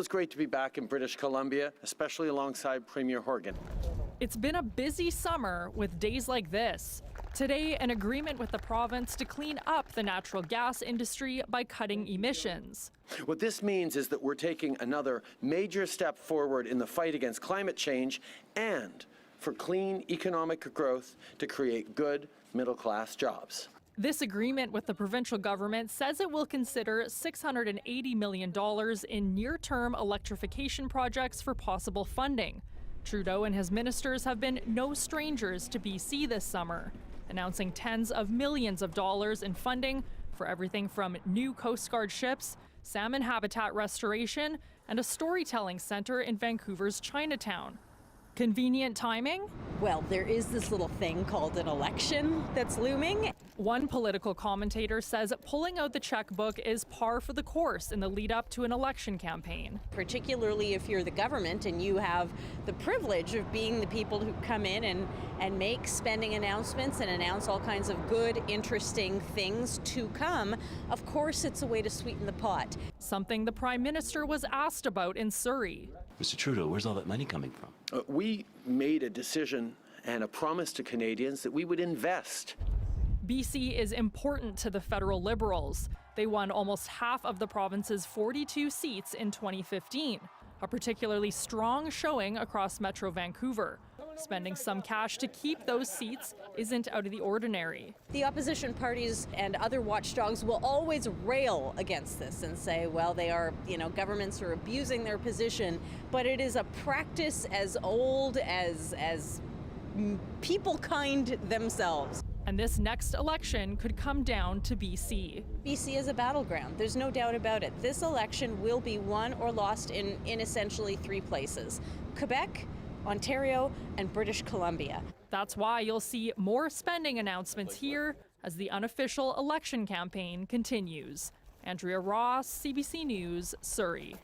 It's great to be back in British Columbia, especially alongside Premier Horgan. It's been a busy summer with days like this. Today, an agreement with the province to clean up the natural gas industry by cutting emissions. What this means is that we're taking another major step forward in the fight against climate change and for clean economic growth to create good middle-class jobs. This agreement with the provincial government says it will consider $680 million in near-term electrification projects for possible funding. Trudeau and his ministers have been no strangers to BC this summer, announcing tens of millions of dollars in funding for everything from new Coast Guard ships, salmon habitat restoration, and a storytelling centre in Vancouver's Chinatown. Convenient timing? Well, there is this little thing called an election that's looming. One political commentator says pulling out the checkbook is par for the course in the lead up to an election campaign. Particularly if you're the government and you have the privilege of being the people who come in and make spending announcements and announce all kinds of good, interesting things to come. Of course, it's a way to sweeten the pot. Something the Prime Minister was asked about in Surrey. Mr. Trudeau, where's all that money coming from? We made a decision and a promise to Canadians that we would invest. BC is important to the federal Liberals. They won almost half of the province's 42 seats in 2015, a particularly strong showing across Metro Vancouver. Spending some cash to keep those seats isn't out of the ordinary. The opposition parties and other watchdogs will always rail against this and say, well, they are, governments are abusing their position, but it is a practice as old as people kind themselves. And this next election could come down to BC. BC is a battleground. There's no doubt about it. This election will be won or lost in essentially three places: Quebec, Ontario, and British Columbia. That's why you'll see more spending announcements here as the unofficial election campaign continues. Andrea Ross, CBC News, Surrey.